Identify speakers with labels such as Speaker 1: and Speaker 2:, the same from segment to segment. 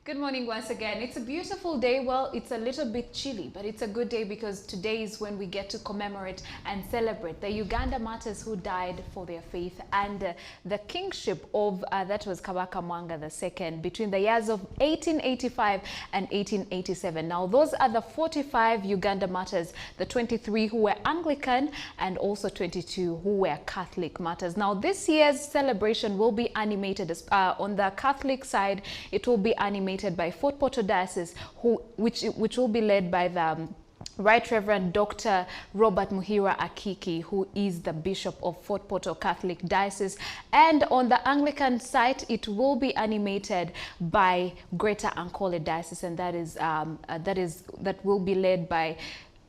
Speaker 1: Good morning once again. It's a beautiful day. Well, it's a little bit chilly, but it's a good day because today is when we get to commemorate and celebrate the Uganda Martyrs who died for their faith and the kingship of, that was Kabaka Mwanga II between the years of 1885 and 1887. Now, those are the 45 Uganda Martyrs, the 23 who were Anglican and also 22 who were Catholic martyrs. Now, this year's celebration will be animated on the Catholic side. It will be animated by Fort Portal Diocese, which will be led by the Right Reverend Dr. Robert Muhira Akiki, who is the Bishop of Fort Portal Catholic Diocese. And on the Anglican side, it will be animated by Greater Ankole Diocese, and that will be led by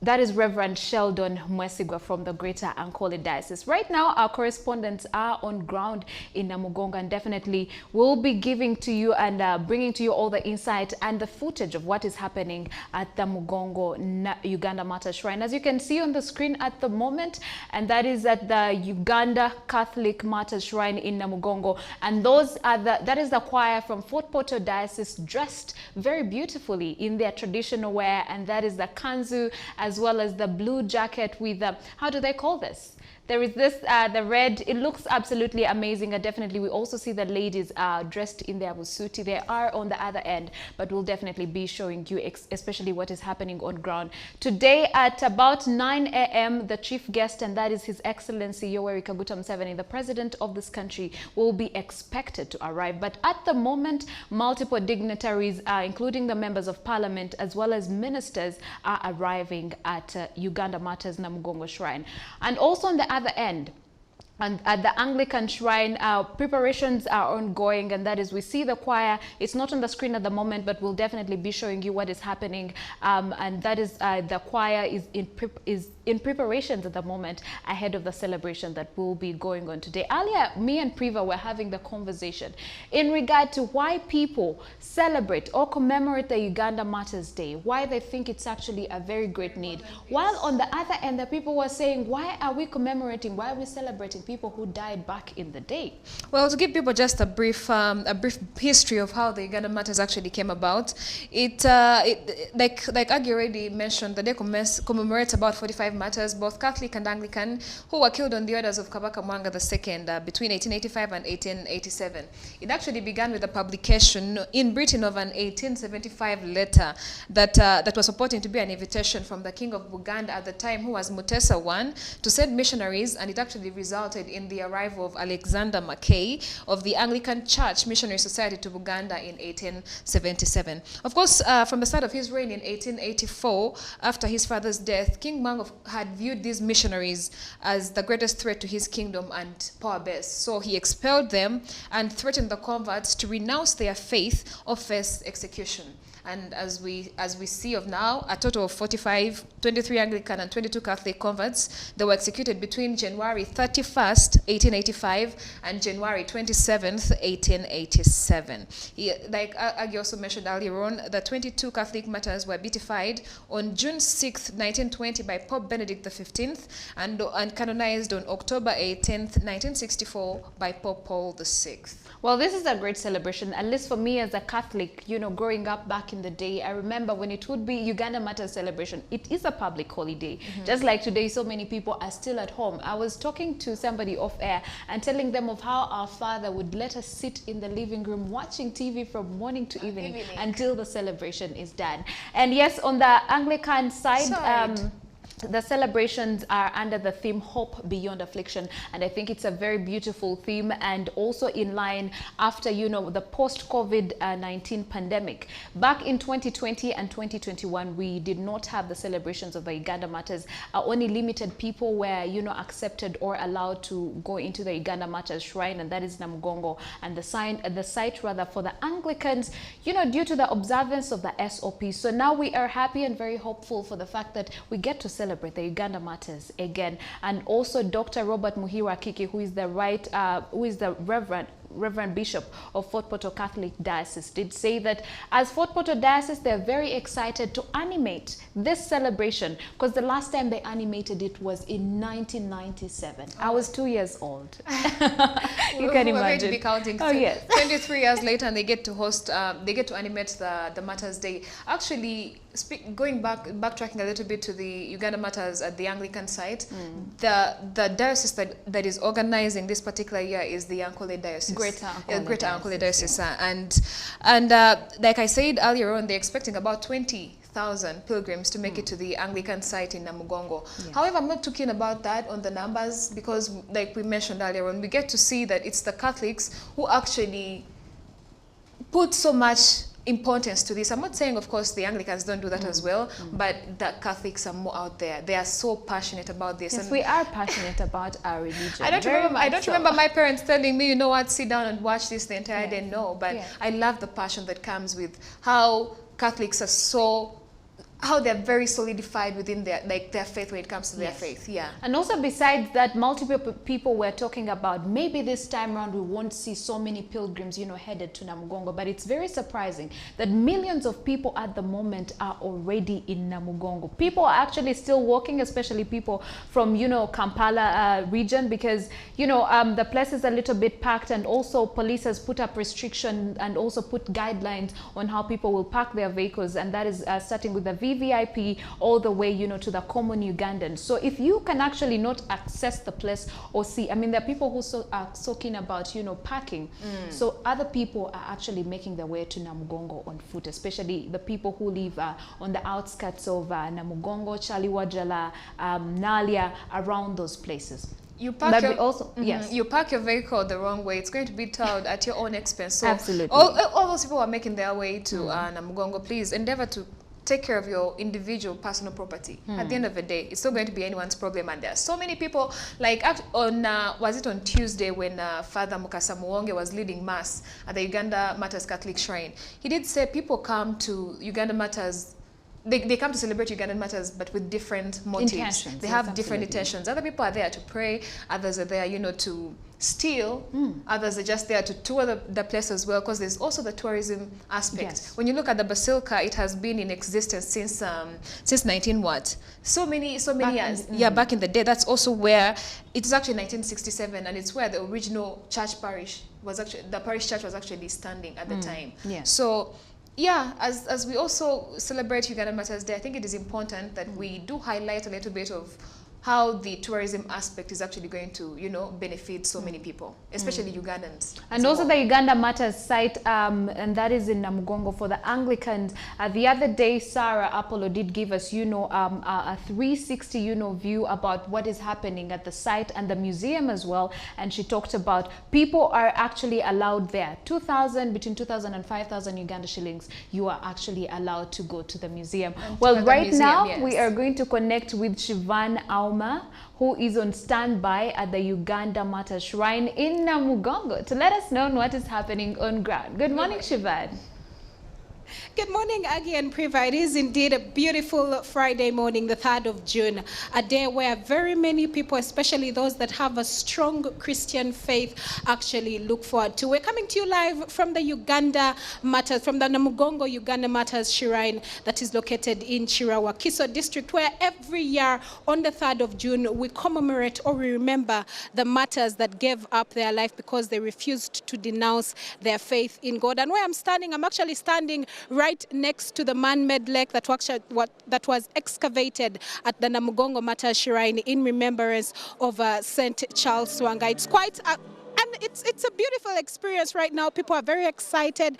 Speaker 1: Reverend Sheldon Mwesigwa from the Greater Ankole Diocese. Right now, our correspondents are on ground in Namugongo, and definitely will be giving to you and bringing to you all the insight and the footage of what is happening at the Mugongo Uganda Martyrs Shrine. As you can see on the screen at the moment, and that is at the Uganda Catholic Martyrs Shrine in Namugongo. And that is the choir from Fort Portal Diocese, dressed very beautifully in their traditional wear, and that is the kanzu, as well as the blue jacket with how do they call this? There is this, the red, it looks absolutely amazing. And definitely we also see the ladies dressed in their busuti. They are on the other end, but we'll definitely be showing you especially what is happening on ground. Today at about 9 a.m., the chief guest, and that is His Excellency Yoweri Kaguta Museveni, the president of this country, will be expected to arrive. But at the moment, multiple dignitaries, including the members of parliament, as well as ministers, are arriving at Uganda Martyrs Namugongo Shrine. And also on the other end, and at the Anglican Shrine, preparations are ongoing, and that is, we see the choir. It's not on the screen at the moment, but we'll definitely be showing you what is happening. And that is, the choir is in preparations at the moment ahead of the celebration that will be going on today. Earlier, me and Priva were having the conversation in regard to why people celebrate or commemorate the Uganda Martyrs Day, why they think it's actually a very great need. While on the other end, the people were saying, why are we commemorating, why are we celebrating people who died back in the day?
Speaker 2: Well, to give people just a brief history of how the Uganda Martyrs actually came about, like Aggie already mentioned, the day commemorates about 45 martyrs, both Catholic and Anglican, who were killed on the orders of Kabaka Mwanga II between 1885 and 1887. It actually began with a publication in Britain of an 1875 letter that was purporting to be an invitation from the King of Buganda at the time, who was Mutesa I, to send missionaries, and it actually resulted in the arrival of Alexander Mackay of the Anglican Church Missionary Society to Buganda in 1877. Of course, from the start of his reign in 1884, after his father's death, King Mwanga had viewed these missionaries as the greatest threat to his kingdom and power base. So he expelled them and threatened the converts to renounce their faith or face execution. And as we see of now, a total of 45, 23 Anglican and 22 Catholic converts, they were executed between January 31st, 1885 and January 27th, 1887. Like Aggie also mentioned earlier on, the 22 Catholic martyrs were beatified on June 6th, 1920 by Pope Benedict XV and canonized on October 18th, 1964 by Pope Paul VI.
Speaker 1: Well, this is a great celebration, at least for me as a Catholic, you know, growing up back in the day. I remember when it would be Uganda Martyrs celebration, it is a public holiday. Just like today, so many people are still at home. I was talking to somebody off air and telling them of how our father would let us sit in the living room watching TV from morning to evening until the celebration is done. And yes, on the Anglican side, the celebrations are under the theme Hope Beyond Affliction, and I think it's a very beautiful theme, and also in line after, you know, the post-COVID-19 pandemic. Back in 2020 and 2021, we did not have the celebrations of the Uganda Martyrs. Only limited people were, you know, accepted or allowed to go into the Uganda Martyrs Shrine, and that is Namugongo. And the site rather for the Anglicans, you know, due to the observance of the SOP. So now we are happy and very hopeful for the fact that we get to celebrate the Uganda Martyrs again. And also Dr. Robert Muhira Akiki, who is the Reverend Reverend Bishop of Fort Portal Catholic Diocese, did say that as Fort Portal Diocese, they're very excited to animate this celebration, because the last time they animated it was in 1997. I was 2 years old. You can imagine.
Speaker 2: We're going to be counting.
Speaker 1: Oh, yes.
Speaker 2: 23 years later, and they get to host, they get to animate the Martyrs Day. Actually, backtracking a little bit to the Uganda Martyrs at the Anglican site, the diocese that is organizing this particular year is the Ankole Diocese.
Speaker 1: Greater
Speaker 2: Ankole Diocese. Yeah. And like I said earlier on, they're expecting about 20,000 pilgrims to make it to the Anglican site in Namugongo. Yes. However, I'm not too keen about that on the numbers, because like we mentioned earlier on, we get to see that it's the Catholics who actually put so much importance to this. I'm not saying, of course, the Anglicans don't do that as well, but the Catholics are more out there. They are so passionate about this.
Speaker 1: Yes,
Speaker 2: and
Speaker 1: we are passionate about our religion.
Speaker 2: I don't remember my parents telling me, you know what, sit down and watch this the entire day. No, but I love the passion that comes with how Catholics are so, how they're very solidified within their faith when it comes to their faith. Yeah.
Speaker 1: And also, besides that, multiple people were talking about maybe this time around we won't see so many pilgrims, headed to Namugongo. But it's very surprising that millions of people at the moment are already in Namugongo. People are actually still walking, especially people from, Kampala region, because, the place is a little bit packed, and also police has put up restrictions and also put guidelines on how people will park their vehicles, and that is starting with the VVIP all the way, to the common Ugandans. So if you can actually not access the place or see, there are people who are talking about, parking. So other people are actually making their way to Namugongo on foot, especially the people who live on the outskirts of Namugongo, Chaliwajala, Nalia, around those places.
Speaker 2: You park
Speaker 1: you
Speaker 2: park your vehicle the wrong way, it's going to be towed at your own expense. So
Speaker 1: absolutely.
Speaker 2: All those people who are making their way to Namugongo, please endeavor to take care of your individual personal property. At the end of the day, it's not going to be anyone's problem. And there are so many people, like on was it on Tuesday when Father Mukasa Muwonge was leading mass at the Uganda Martyrs Catholic Shrine, he did say people come to Uganda Martyrs, they come to celebrate Ugandan Martyrs, but with different motives.
Speaker 1: Intentions.
Speaker 2: They have different intentions. Other people are there to pray, others are there, to steal, others are just there to tour the place as well, because there's also the tourism aspect.
Speaker 1: Yes.
Speaker 2: When you look at the basilica, it has been in existence since 19 what? So many years. Back in the day. That's also where it is actually 1967, and it's where the original church parish was actually, the parish church was actually standing at the time.
Speaker 1: Yes.
Speaker 2: So yeah, as we also celebrate Uganda Martyrs Day, I think it is important that we do highlight a little bit of how the tourism aspect is actually going to, benefit so many people, especially Ugandans. And
Speaker 1: also the Uganda Martyrs site, and that is in Namugongo for the Anglicans. The other day, Sarah Apollo did give us, a 360, view about what is happening at the site and the museum as well. And she talked about people are actually allowed there. Between 2,000 and 5,000 Uganda shillings, you are actually allowed to go to the museum. Well, right now, we are going to connect with Shivan Auma, who is on standby at the Uganda Martyrs Shrine in Namugongo to let us know what is happening on ground. Good morning, Shivan.
Speaker 3: Good morning, Aggie and Priva. It is indeed a beautiful Friday morning, the 3rd of June, a day where very many people, especially those that have a strong Christian faith, actually look forward to. We're coming to you live from the Uganda Martyrs, from the Namugongo Uganda Martyrs Shrine that is located in Chirawakiso district, where every year on the 3rd of June, we commemorate or we remember the martyrs that gave up their life because they refused to denounce their faith in God. And where I'm actually standing right next to the man-made lake that was excavated at the Namugongo Martyrs Shrine in remembrance of St. Charles Swanga. It's quite and it's a beautiful experience right now. People are very excited.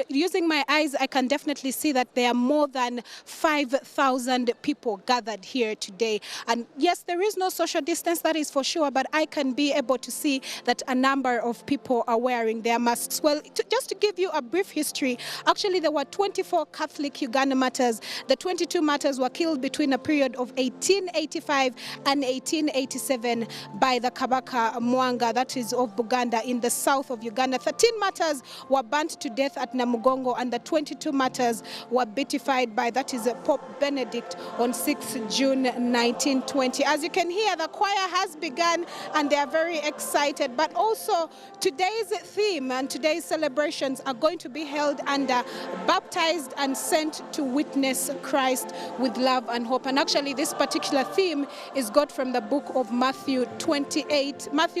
Speaker 3: Using my eyes, I can definitely see that there are more than 5,000 people gathered here today. And yes, there is no social distance, that is for sure, but I can be able to see that a number of people are wearing their masks. Well, just to give you a brief history, actually there were 24 Catholic Uganda martyrs. The 22 martyrs were killed between a period of 1885 and 1887 by the Kabaka Mwanga, that is of Buganda in the south of Uganda. 13 martyrs were burnt to death at Namugongo, and the 22 martyrs were beatified by, that is, Pope Benedict on 6th June 1920. As you can hear, the choir has begun and they are very excited. But also today's theme and today's celebrations are going to be held under baptized and sent to witness Christ with love and hope. And actually this particular theme is got from the book of Matthew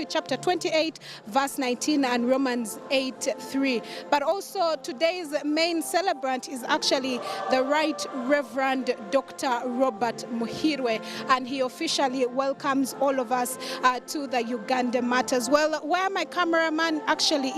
Speaker 3: chapter 28 verse 19 and Romans 8:3. But also today's main celebrant is actually the Right Reverend Dr. Robert Muhirwe, and he officially welcomes all of us to the Uganda Martyrs. Well, where my cameraman actually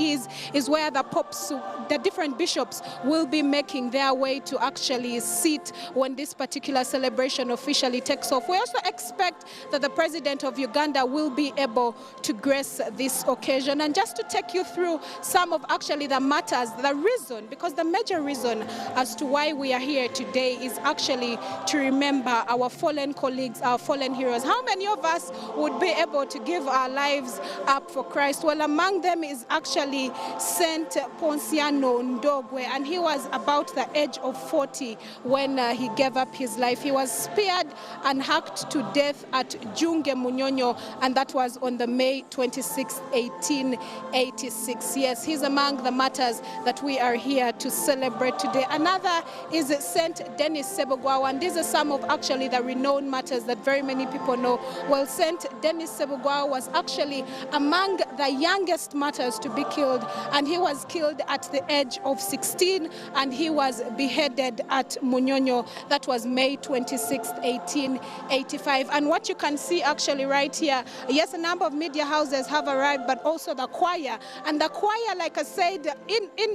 Speaker 3: is where the popes, the different bishops will be making their way to actually sit when this particular celebration officially takes off. We also expect that the President of Uganda will be able to grace this occasion. And just to take you through some of actually the matters, the reason, because the major reason as to why we are here today is actually to remember our fallen colleagues, our fallen heroes. How many of us would be able to give our lives up for Christ? Well, among them is actually Saint Ponciano Ndogwe, and he was about the age of 40 when he gave up his life. He was speared and hacked to death at Junge Munyonyo, and that was on the May 26, 1886. Yes, he's among the martyrs that we are here to celebrate today. Another is Saint Denis Sebogwawa, and these are some of actually the renowned martyrs that very many people know. Well, Saint Denis Sebogwawa was actually among the youngest martyrs to be killed, and he was killed at the age of 16, and he was beheaded at Munyonyo. That was May 26, 1885. And what you can see actually right here, yes, a number of media houses have arrived, but also the choir. And the choir, like I said,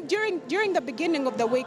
Speaker 3: during the beginning of the week,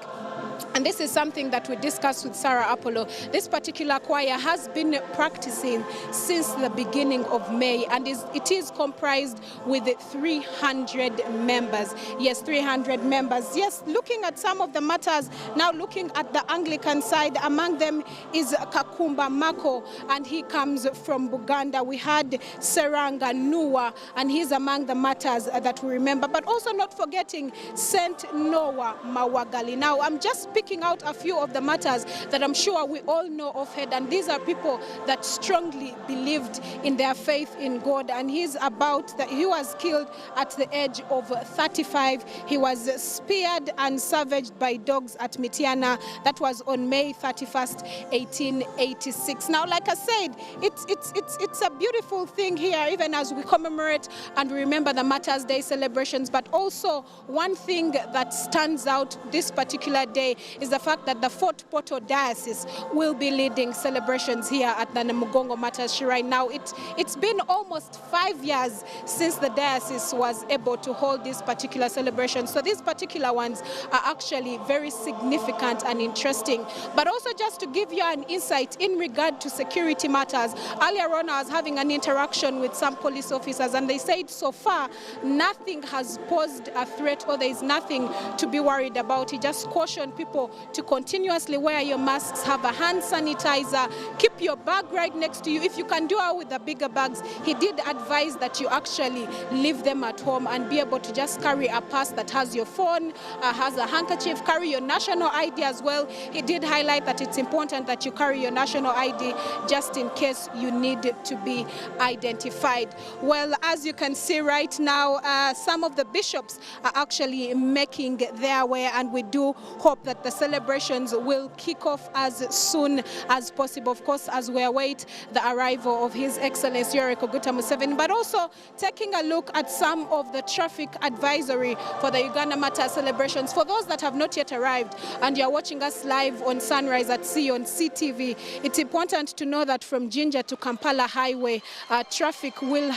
Speaker 3: and this is something that we discussed with Sarah Apollo, this particular choir has been practicing since the beginning of May, and it is comprised with 300 members. Yes, 300 members. Yes, looking at some of the matters, now looking at the Anglican side, among them is Kakumba Mako, and he comes from Buganda. We had Seranga Nuwa, and he's among the matters that we remember, but also not forgetting Saint Noah Mawagali. Now, I'm just picking out a few of the matters that I'm sure we all know of head, and these are people that strongly believed in their faith in God. And he was killed at the age of 35. He was speared and savaged by dogs at Mitiana. That was on May 31st, 1886. Now, like I said, it's a beautiful thing here, even as we commemorate and remember the Martyrs' Day celebrations. But also, one thing that stands out this particular day is the fact that the Fort Portal Diocese will be leading celebrations here at the Namugongo Martyrs Shrine. Now, it's been almost 5 years since the diocese was able to hold these particular celebrations. So these particular ones are actually very significant and interesting. But also, just to give you an insight in regard to security matters, earlier on I was having an interaction with some police officers, and they said so far nothing has posed a threat, or there is nothing to be worried about. He just cautioned people to continuously wear your masks, have a hand sanitizer, keep your bag right next to you. If you can do it with the bigger bags, he did advise that you actually leave them at home and be able to just carry a purse that has your phone, has a handkerchief, carry your national ID as well. He did highlight that it's important that you carry your national ID just in case you need to be identified. Well, as you can see right now, some of the bishops are actually making their way, and we do hope that the celebrations will kick off as soon as possible, of course, as we await the arrival of His Excellency Yoweri Kaguta Museveni, but also taking a look at some of the traffic advisory for the Uganda Martyrs celebrations. For those that have not yet arrived and you're watching us live on Sunrise at Sea on CTV, it's important to know that from Jinja to Kampala Highway, traffic will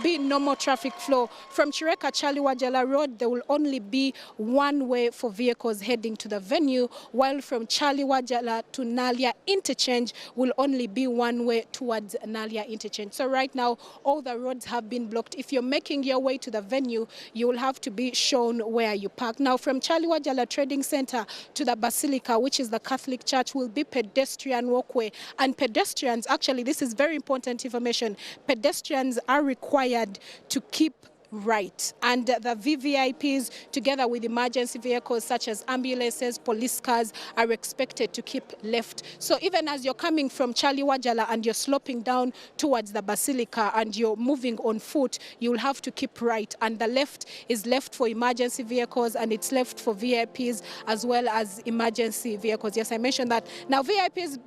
Speaker 3: be normal traffic flow. From Chireka Chaliwajala Road, there will only be one way for vehicles heading to the venue, while from Chaliwajala to Nalia Interchange will only be one way towards Nalia Interchange. So right now, all the roads have been blocked. If you're making your way to the venue, you will have to be shown where you park. Now, from Chaliwajala Trading Center to the Basilica, which is the Catholic Church, will be pedestrian walkway. And pedestrians, actually, this is very important information, pedestrians are required to keep right, and the VVIPs, together with emergency vehicles such as ambulances, police cars, are expected to keep left. So even as you're coming from Charlie Wajala and you're sloping down towards the Basilica and you're moving on foot, you'll have to keep right, and the left is left for emergency vehicles and it's left for VIPs as well as emergency vehicles. Yes, I mentioned that. Now VIPs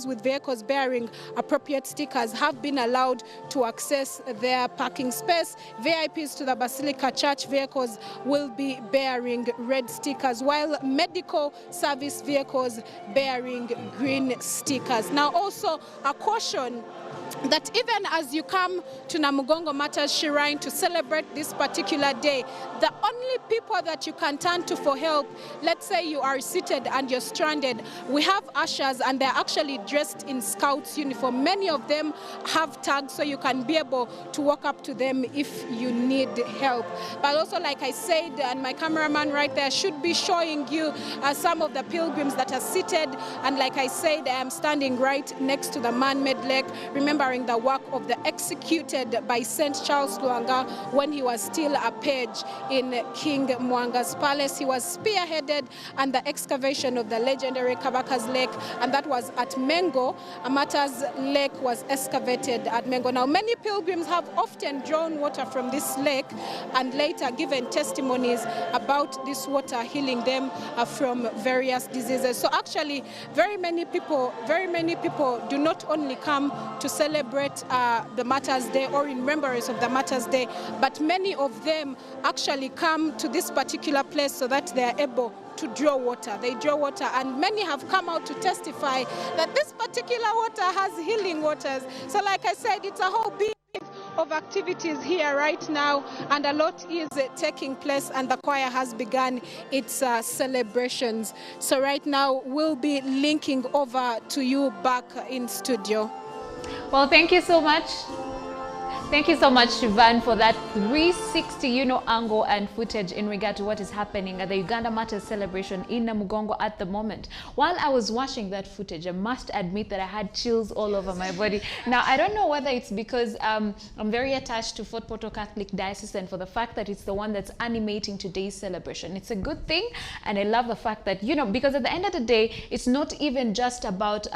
Speaker 3: with vehicles bearing appropriate stickers have been allowed to access their parking space. VIPs to the Basilica Church vehicles will be bearing red stickers, while medical service vehicles bearing green stickers. Now also a caution that even as you come to Namugongo Martyrs Shrine to celebrate this particular day, the only people that you can turn to for help, let's say you are seated and you're stranded, we have ushers and they're actually dressed in Scouts uniform. Many of them have tags, so you can be able to walk up to them if you need help. But also, like I said, and my cameraman right there should be showing you some of the pilgrims that are seated, and like I said, I am standing right next to the man-made lake, remembering the work of the executed by St. Charles Lwanga when he was still a page in King Mwanga's palace. He was spearheaded and the excavation of the legendary Kabaka's Lake, and that was at Mengo. Martyrs Lake was excavated at Mengo. Now, many pilgrims have often drawn water from this lake and later given testimonies about this water healing them from various diseases. So actually, very many people do not only come to celebrate the Martyrs Day or in remembrance of the Martyrs Day, but many of them actually come to this particular place so that they are able to draw water. They draw water, and many have come out to testify that this particular water has healing waters. So like I said, it's a whole big of activities here right now, and a lot is taking place, and the choir has begun its celebrations. So right now we'll be linking over to you back in studio.
Speaker 1: Well, thank you so much. Thank you so much, Sivan, for that 360, angle and footage in regard to what is happening at the Uganda Martyrs celebration in Namugongo at the moment. While I was watching that footage, I must admit that I had chills all over my body. Now, I don't know whether it's because I'm very attached to Fort Portal Catholic Diocese and for the fact that it's the one that's animating today's celebration. It's a good thing, and I love the fact that, because at the end of the day, it's not even just about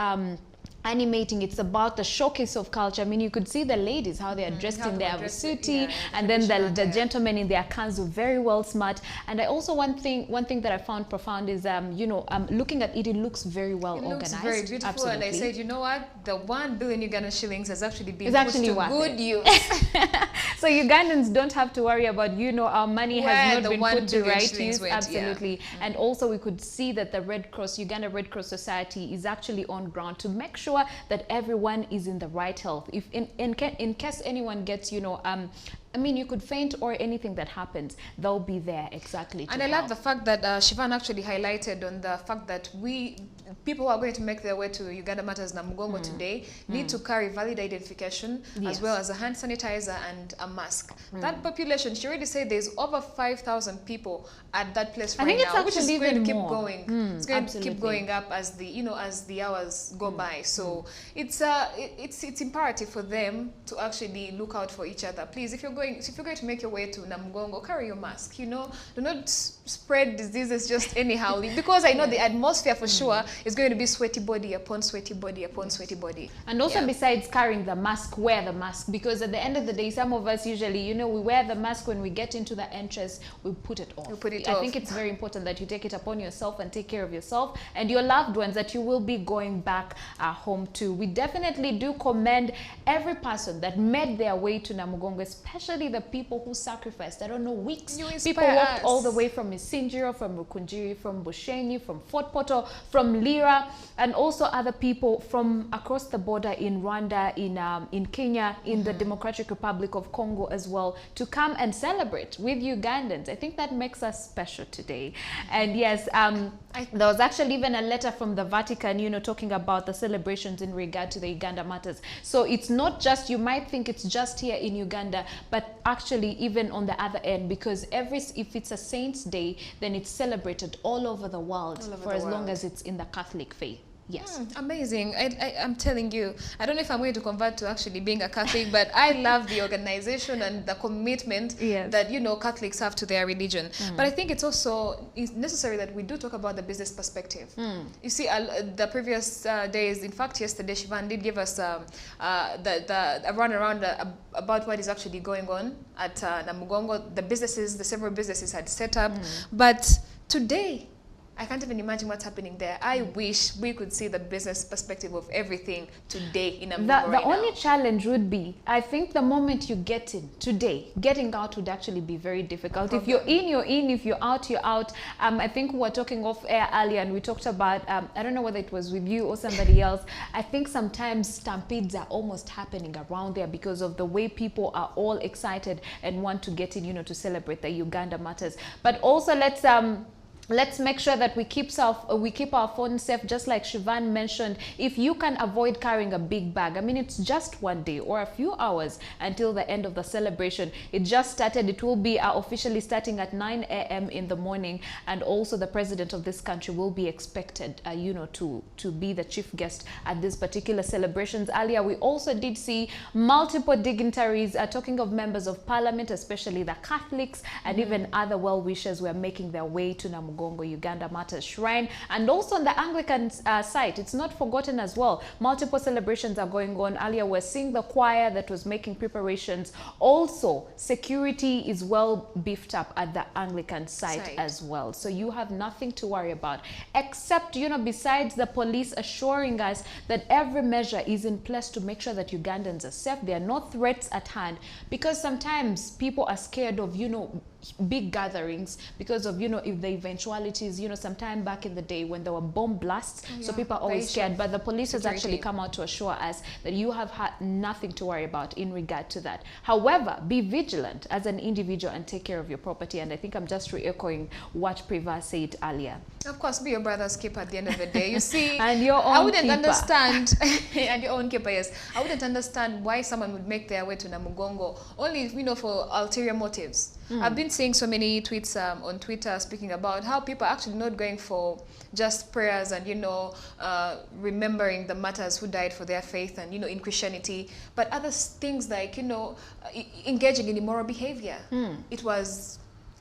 Speaker 1: animating, it's about the showcase of culture. I mean, you could see the ladies, how they are dressed in their visuti, and then the gentlemen in their kanzu, very well smart. And I also, one thing that I found profound is, looking at it, it looks very well organized. It looks very beautiful. Absolutely.
Speaker 2: And I said, you know what? The 1 billion Ugandan shillings has actually been put to good use.
Speaker 1: So Ugandans don't have to worry about, our money has not been put to right use. Absolutely. Yeah. And also we could see that the Red Cross, Uganda Red Cross Society, is actually on ground to make sure that everyone is in the right health. If in case anyone gets, I mean, you could faint or anything that happens, they'll be there exactly.
Speaker 2: And I love the fact that Sivan actually highlighted on the fact that people who are going to make their way to Uganda Martyrs Namugongo today need to carry valid identification, as well as a hand sanitizer and a mask. That population, she already said there's over 5,000 people at that place right now, which is going to keep going. It's going to keep going up as the as the hours go by. So it's imperative for them to actually look out for each other. Please, if you're going to make your way to Namugongo, carry your mask. Do not spread diseases just anyhow, because I know the atmosphere for sure is going to be sweaty body upon sweaty body upon sweaty body.
Speaker 1: And also, besides carrying the mask, wear the mask, because at the end of the day, some of us usually, we wear the mask when we get into the entrance, we put it off. I think it's very important that you take it upon yourself and take care of yourself and your loved ones that you will be going back home to. We definitely do commend every person that made their way to Namugongo, especially the people who sacrificed, I don't know, weeks. People walked all the way from Isinjiro, from Rukunjiri, from Bushenyi, from Fort Portal, from Lira, and also other people from across the border in Rwanda, in Kenya, in the Democratic Republic of Congo as well, to come and celebrate with Ugandans. I think that makes us special today. And yes, there was actually even a letter from the Vatican, talking about the celebrations in regard to the Uganda Martyrs. So it's not just, you might think it's just here in Uganda, but actually even on the other end, because if it's a Saints' Day, then it's celebrated all over the world, as long as it's in the Catholic faith. Yes.
Speaker 2: Amazing. I'm telling you, I don't know if I'm going to convert to actually being a Catholic, but I love the organization and the commitment
Speaker 1: Yes.
Speaker 2: that, Catholics have to their religion. But I think it's also necessary that we do talk about the business perspective. You see, the previous days, in fact, yesterday, Shivan did give us a run around about what is actually going on at Namugongo. The several businesses had set up. But today, I can't even imagine what's happening there. I wish we could see the business perspective of everything today in Namugongo
Speaker 1: The only challenge would be, I think the moment you get in today, getting out would actually be very difficult. If you're in, you're in. If you're out, you're out. I think we were talking off air earlier and we talked about, I don't know whether it was with you or somebody else. I think sometimes stampedes are almost happening around there because of the way people are all excited and want to get in, to celebrate the Uganda Martyrs. But also let's make sure that we keep our phones safe, just like Shivan mentioned. If you can avoid carrying a big bag, I mean, it's just one day or a few hours until the end of the celebration. It just started. It will be officially starting at 9 a.m. in the morning, and also the president of this country will be expected, to be the chief guest at these particular celebrations. Earlier, we also did see multiple dignitaries, talking of members of parliament, especially the Catholics, and even other well-wishers were making their way to Namugongo Uganda Martyrs Shrine. And also on the Anglican site, it's not forgotten as well. Multiple celebrations are going on. Earlier, we're seeing the choir that was making preparations. Also, security is well beefed up at the Anglican site as well. So you have nothing to worry about, except, besides the police assuring us that every measure is in place to make sure that Ugandans are safe. There are no threats at hand, because sometimes people are scared of, big gatherings because of, if the eventualities, sometime back in the day when there were bomb blasts, so people are always scared. But the police has actually come out to assure us that you have had nothing to worry about in regard to that. However, be vigilant as an individual and take care of your property. And I think I'm just re-echoing what Priva said earlier.
Speaker 2: Of course, be your brother's keeper at the end of the day. You see,
Speaker 1: and your own
Speaker 2: I wouldn't
Speaker 1: keeper.
Speaker 2: understand, and your own keeper, yes. I wouldn't understand why someone would make their way to Namugongo only, for ulterior motives. I've been seeing so many tweets on Twitter speaking about how people are actually not going for just prayers and, remembering the martyrs who died for their faith and, in Christianity, but other things like, engaging in immoral behavior.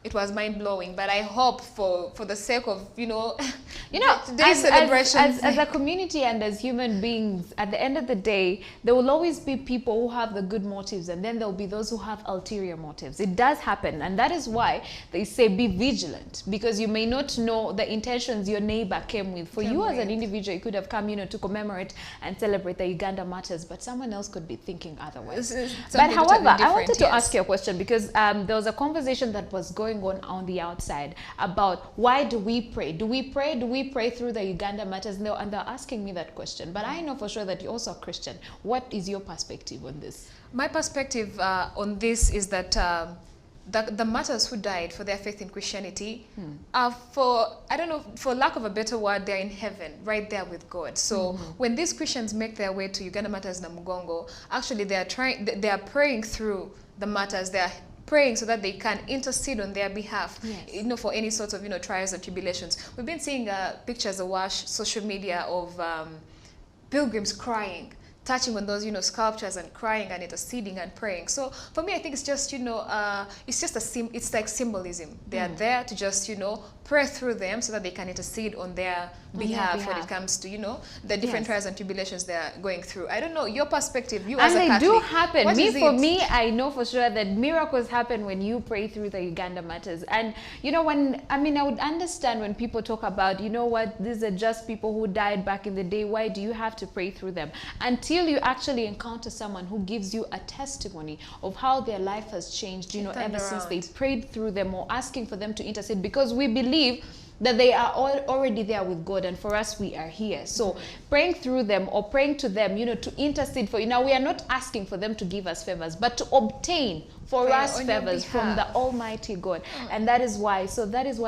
Speaker 2: It was mind-blowing, but I hope for the sake of, today's celebrations.
Speaker 1: As a community and as human beings, at the end of the day, there will always be people who have the good motives, and then there will be those who have ulterior motives. It does happen, and that is why they say be vigilant, because you may not know the intentions your neighbor came with. For you as an individual, you could have come, to commemorate and celebrate the Uganda Martyrs, but someone else could be thinking otherwise. But however, I wanted to ask you a question, because there was a conversation that was going on the outside about why do we pray? Do we pray through the Uganda Martyrs? No, and they're asking me that question. But I know for sure that you're also a Christian. What is your perspective on this?
Speaker 2: My perspective on this is that the martyrs who died for their faith in Christianity are, for lack of a better word, they're in heaven, right there with God. So when these Christians make their way to Uganda Martyrs Namugongo, actually they are praying through the martyrs. They are praying so that they can intercede on their behalf, for any sorts of, trials and tribulations. We've been seeing pictures awash social media of pilgrims crying, touching on those, sculptures and crying and interceding and praying. So for me, I think it's just, it's like symbolism. They are there to just, pray through them so that they can intercede on their behalf when it comes to, the different trials and tribulations they're going through. I don't know, your perspective, you as a Catholic.
Speaker 1: And they do happen. For me, I know for sure that miracles happen when you pray through the Uganda Martyrs. And, I would understand when people talk about, these are just people who died back in the day. Why do you have to pray through them? Until you actually encounter someone who gives you a testimony of how their life has changed, ever since they prayed through them, or asking for them to intercede, because we believe that they are already there with God, and for us, we are here. So praying through them or praying to them, to intercede for you. Now, we are not asking for them to give us favors, but to obtain for us favors from the Almighty God. And that is why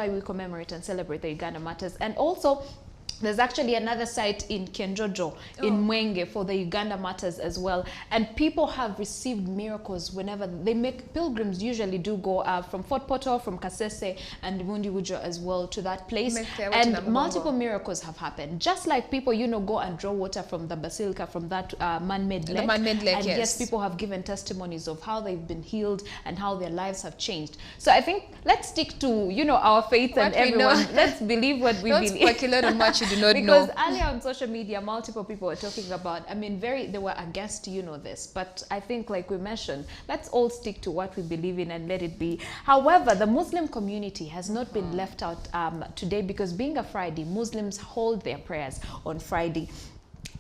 Speaker 1: we commemorate and celebrate the Uganda Martyrs. And also, There's actually another site in Kenjojo, in Mwenge, for the Uganda Martyrs as well. And people have received miracles whenever they make pilgrims. Usually do go from Fort Portal, from Kasese and Mundiwujo as well to that place. And multiple miracles have happened. Just like people, you know, go and draw water from the basilica, from that man-made lake.
Speaker 2: The man-made lake,
Speaker 1: and yes, people have given testimonies of how they've been healed and how their lives have changed. So I think let's stick to, you know, our faith and everyone. Let's believe what we believe.
Speaker 2: Don't speculate on what you do not
Speaker 1: because
Speaker 2: know.
Speaker 1: earlier on social media, multiple people were talking about, I mean, they were against, you know, this. But I think, like we mentioned, let's all stick to what we believe in and let it be. However, the Muslim community has not been left out today, because being a Friday, Muslims hold their prayers on Friday.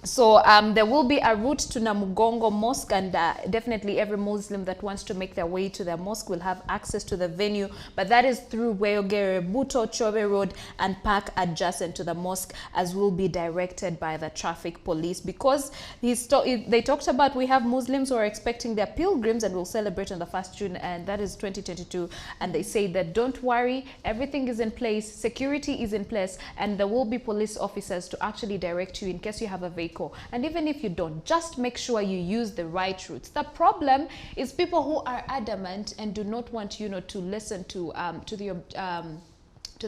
Speaker 1: So there will be a route to Namugongo Mosque, and definitely every Muslim that wants to make their way to their mosque will have access to the venue, but that is through Weyogere, Buto, Chobe Road and park adjacent to the mosque, as will be directed by the traffic police. Because they talked about, we have Muslims who are expecting their pilgrims and will celebrate on the 1st June, and that is 2022, and they say that don't worry, everything is in place, security is in place, and there will be police officers to actually direct you in case you have a vehicle. And even if you don't, just make sure you use the right routes. The problem is people who are adamant and do not want, you know, to listen to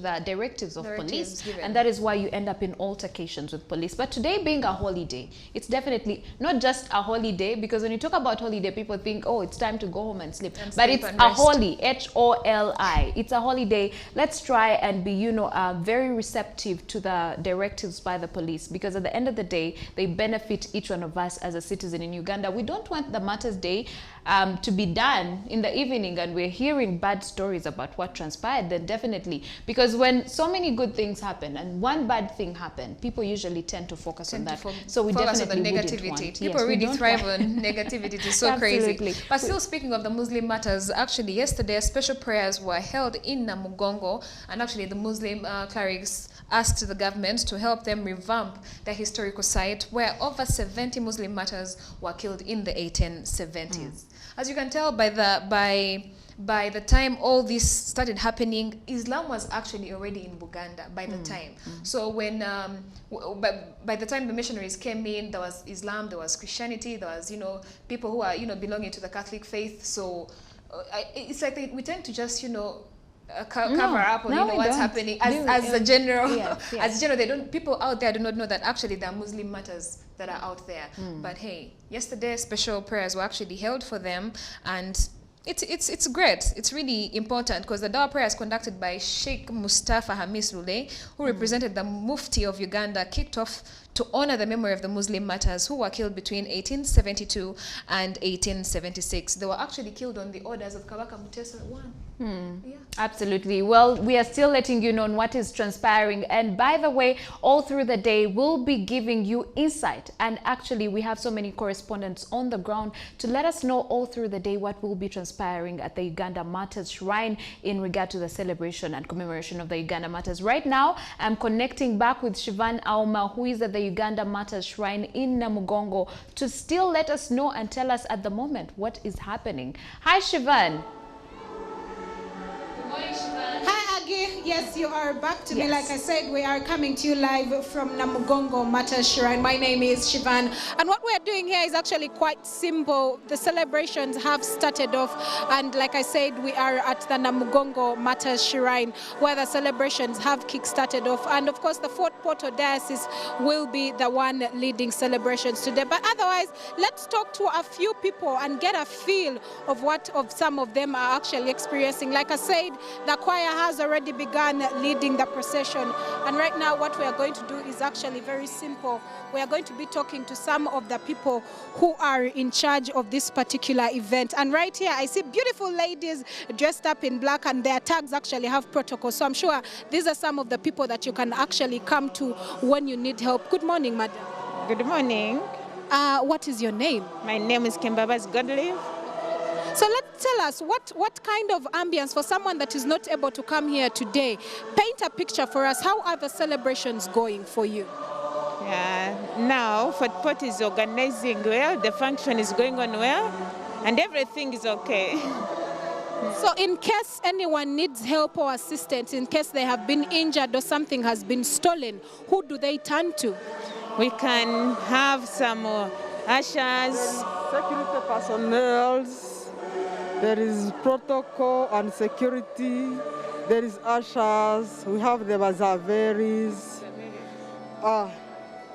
Speaker 1: the directives of police, and that is why you end up in altercations with police. But today being a holiday, it's definitely not just a holiday, because when you talk about holiday, people think, oh, it's time to go home and sleep. But it's a holy, H-O-L-I. It's a holiday. Let's try and be, you know, very receptive to the directives by the police, because at the end of the day, they benefit each one of us as a citizen in Uganda. We don't want the Martyrs' Day to be done in the evening and we're hearing bad stories about what transpired. Then definitely, because when so many good things happen and one bad thing happened, people usually tend to focus on that. So we definitely
Speaker 2: on the negativity. People really thrive on negativity. It's so crazy. But still, speaking of the Muslim Martyrs, actually yesterday special prayers were held in Namugongo, and actually the Muslim clerics asked the government to help them revamp the historical site where over 70 Muslim martyrs were killed in the 1870s. As you can tell by the time all this started happening, Islam was actually already in Uganda by the time. So when by the time the missionaries came in, there was Islam, there was Christianity, there was, you know, people who are, you know, belonging to the Catholic faith. So it's like we tend to just, you know, cover up on, you know, what's happening as a general. As general, they don't. People out there do not know that actually there are Muslim martyrs that are out there. But hey, yesterday special prayers were actually held for them, and it's great. It's really important, because the Dawa prayers conducted by Sheikh Mustafa Hamis Lule, who represented the Mufti of Uganda, kicked off to honor the memory of the Muslim martyrs who were killed between 1872 and 1876. They were actually killed on the orders of Kabaka Mutesa I. Yeah. Absolutely. Well, we are still letting you know what is transpiring. And by the way, all through the day, we'll be giving you insight. And actually, we have so many correspondents on the ground to let us know all through the day what will be transpiring at the Uganda Martyrs Shrine in regard to the celebration and commemoration of the Uganda Martyrs. Right now, I'm connecting back with Shivan Auma, who is at the Uganda Martyrs Shrine in Namugongo, to still let us know and tell us at the moment what is happening. Hi, Shivan.
Speaker 3: Hi, Aggie. Yes, you are back to me. Like I said, we are coming to you live from Namugongo Martyrs Shrine. My name is Shivan. And what we're doing here is actually quite simple. The celebrations have started off. And like I said, we are at the Namugongo Martyrs Shrine, where the celebrations have kick-started off. And of course, the Fort Portal diocese will be the one leading celebrations today. But otherwise, let's talk to a few people and get a feel of what some of them are actually experiencing. Like I said, the choir has already begun leading the procession, and right now what we are going to do is actually very simple. We are going to be talking to some of the people who are in charge of this particular event. And right here I see beautiful ladies dressed up in black, and their tags actually have protocols, so I'm sure these are some of the people that you can actually come to when you need help. Good morning, madam.
Speaker 4: Good morning.
Speaker 3: What is your name?
Speaker 4: My name is Kimbabas Godlive.
Speaker 3: So let's tell us what kind of ambience for someone that is not able to come here today. Paint a picture for us. How are the celebrations going for you?
Speaker 4: Now Fort Portal is organizing well. The function is going on well, and everything is okay.
Speaker 3: So in case anyone needs help or assistance, in case they have been injured or something has been stolen, who do they turn to?
Speaker 4: We can have some ushers.
Speaker 5: Security personnel, there is protocol and security, there is ushers, we have the bazaveries.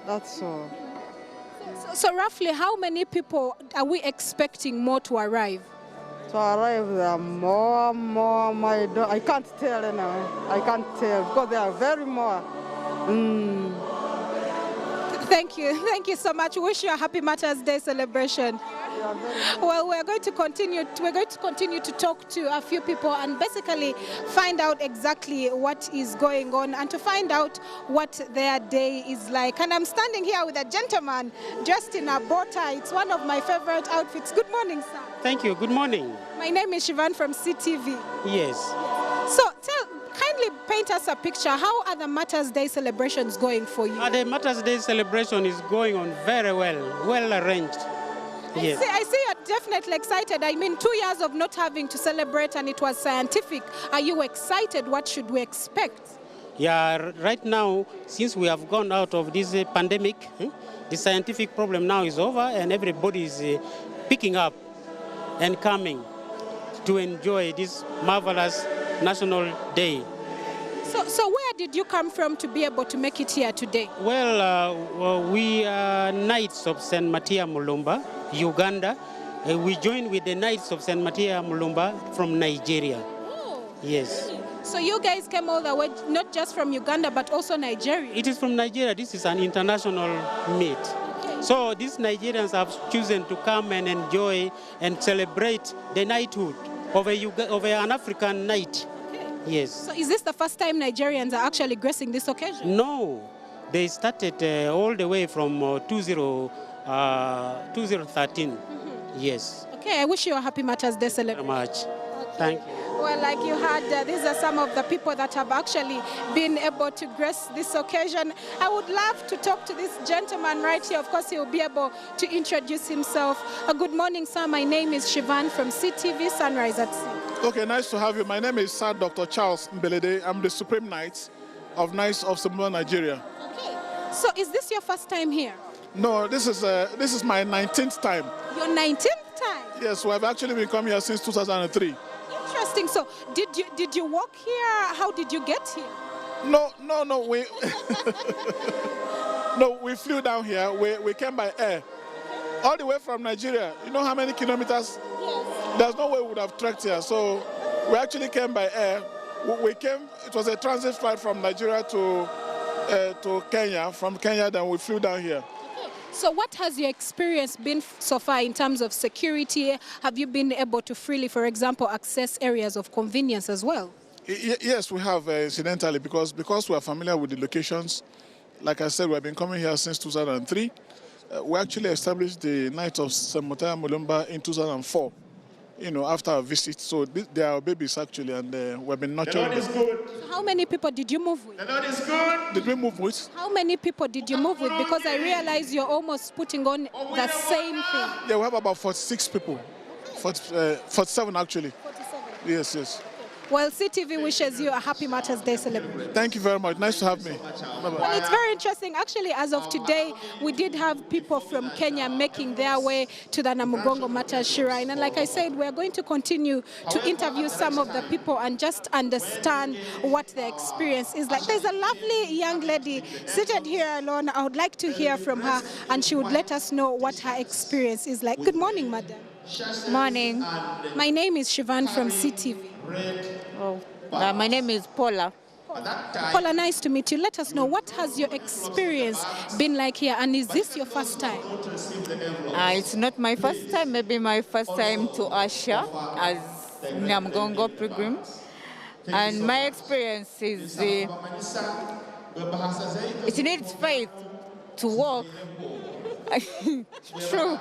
Speaker 5: That's all.
Speaker 3: So roughly how many people are we expecting more to arrive?
Speaker 5: To arrive, there are more. I can't tell anyway. I can't tell because there are very more.
Speaker 3: Thank you so much. Wish you a happy Martyrs Day celebration. Well, we're going to continue to talk to a few people and basically find out exactly what is going on and to find out what their day is like. And I'm standing here with a gentleman dressed in a bow tie. It's one of my favorite outfits. Good morning, sir.
Speaker 6: Thank you. Good morning.
Speaker 3: My name is Shivan from CTV.
Speaker 6: Yes.
Speaker 3: So kindly paint us a picture. How are the Martyrs Day celebrations going for you?
Speaker 6: The Martyrs Day celebration is going on very well arranged. Yes.
Speaker 3: I see you're definitely excited. I mean, 2 years of not having to celebrate and it was scientific. Are you excited? What should we expect?
Speaker 6: Yeah, right now, since we have gone out of this pandemic, the scientific problem now is over and everybody is picking up and coming to enjoy this marvelous National Day.
Speaker 3: So where did you come from to be able to make it here today?
Speaker 6: Well, we are Knights of St. Matia Mulumba, Uganda. We joined with the Knights of St. Matia Mulumba from Nigeria.
Speaker 3: Oh.
Speaker 6: Yes.
Speaker 3: So you guys came all the way, not just from Uganda, but also Nigeria?
Speaker 6: It is from Nigeria. This is an international meet.
Speaker 3: Okay.
Speaker 6: So these Nigerians have chosen to come and enjoy and celebrate the knighthood of an African knight. Yes.
Speaker 3: So is this the first time Nigerians are actually gracing this occasion?
Speaker 6: No. They started all the way from 2013. Yes.
Speaker 3: Okay, I wish you a happy Martyrs Day
Speaker 6: Very
Speaker 3: celebration.
Speaker 6: much. Thank you.
Speaker 3: Well, like you heard, these are some of the people that have actually been able to grace this occasion. I would love to talk to this gentleman right here. Of course, he will be able to introduce himself. Good morning, sir. My name is Shivan from CTV Sunrise at Sea.
Speaker 7: Okay, nice to have you. My name is Sir Dr. Charles Mbelede. I'm the Supreme Knight of Knights of Samoa, Nigeria.
Speaker 3: Okay. So is this your first time here?
Speaker 7: No, this is my 19th time.
Speaker 3: Your 19th time?
Speaker 7: Yes, we have actually been coming here since 2003.
Speaker 3: Interesting. So did you walk here? How did you get here?
Speaker 7: No. We we flew down here. We came by air, all the way from Nigeria. You know how many kilometers?
Speaker 3: Yes.
Speaker 7: There's no way we would have trekked here. So we actually came by air. We came. It was a transit flight from Nigeria to Kenya. From Kenya, then we flew down here.
Speaker 3: So what has your experience been so far in terms of security? Have you been able to freely, for example, access areas of convenience as well?
Speaker 7: Yes, we have, incidentally, because we are familiar with the locations. Like I said, we have been coming here since 2003. We actually established the Knights of St. Matia Mulumba in 2004, after our visit. So they are babies, actually, and we've been nurturing them.
Speaker 3: So how many people did you move with?
Speaker 7: The Lord is good. Did we move with?
Speaker 3: How many people did you move with? Because I realize you're almost putting on the same thing.
Speaker 7: Yeah, we have about 46 people. 47, actually.
Speaker 3: 47.
Speaker 7: Yes.
Speaker 3: Well, CTV wishes you a happy Martyrs Day celebration.
Speaker 7: Thank you very much. Nice to have me. Bye-bye.
Speaker 3: Well, it's very interesting. Actually, as of today, we did have people from Kenya making their way to the Namugongo Martyrs Shrine. And like I said, we're going to continue to interview some of the people and just understand what their experience is like. There's a lovely young lady seated here alone. I would like to hear from her, and she would let us know what her experience is like. Good morning, madam.
Speaker 8: Morning.
Speaker 3: My name is Shivan from CTV.
Speaker 8: My name is Paula.
Speaker 3: Paula, nice to meet you. Let us know, what has your experience been like here, and is this your first time?
Speaker 8: It's not my first time, maybe my first time to usher as Namugongo pilgrim. And my experience is it needs faith to walk. True.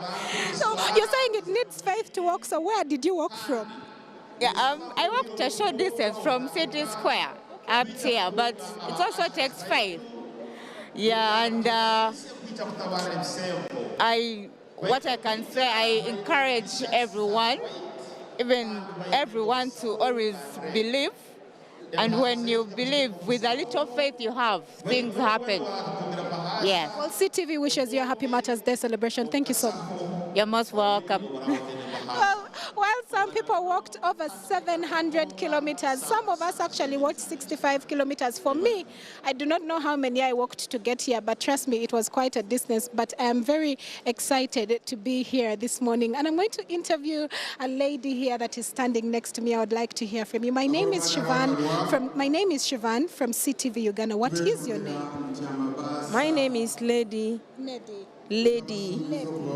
Speaker 3: So you're saying it needs faith to walk, so where did you walk from?
Speaker 8: Yeah, I walked a short distance from City Square up here, but it also takes faith. Yeah, and what I can say, I encourage everyone even everyone to always believe. And when you believe, with a little faith you have, things happen. Yeah.
Speaker 3: Well, CTV wishes you a happy Martyrs Day celebration. Thank you so much.
Speaker 8: You're most welcome.
Speaker 3: Well, while some people walked over 700 kilometers, some of us actually walked 65 kilometers. For me, I do not know how many I walked to get here, but trust me, it was quite a distance. But I am very excited to be here this morning. And I'm going to interview a lady here that is standing next to me. I would like to hear from you. My name is Siobhan from CTV Uganda. What is your name?
Speaker 9: My name is Lady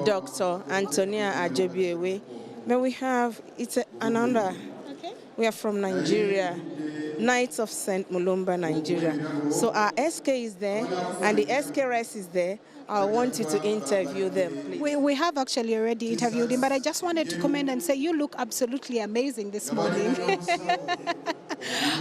Speaker 9: Dr. Antonia Ajobiewe. But we have, it's an honor.
Speaker 3: Okay.
Speaker 9: We are from Nigeria, Knights of St. Mulumba, Nigeria. So our SK is there, and the SKRS is there. I want you to interview them, please.
Speaker 3: We have actually already interviewed him, but I just wanted to comment and say you look absolutely amazing this morning.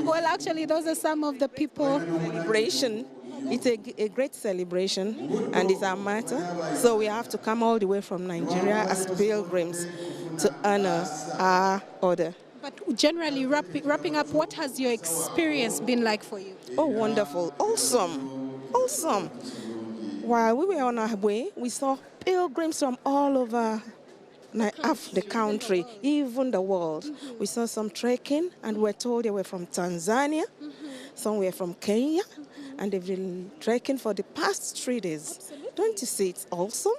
Speaker 3: Well, actually, those are some of the people.
Speaker 9: Celebration. It's a great celebration, and it's our matter. So we have to come all the way from Nigeria as pilgrims to honor our order.
Speaker 3: But generally, wrapping up, what has your experience been like for you?
Speaker 9: Oh, wonderful. Awesome. Awesome. While we were on our way, we saw pilgrims from all over the country, even the world. We saw some trekking, and we were told they were from Tanzania, some were from Kenya, and they've been trekking for the past 3 days.
Speaker 3: Absolutely.
Speaker 9: Don't you see it's awesome?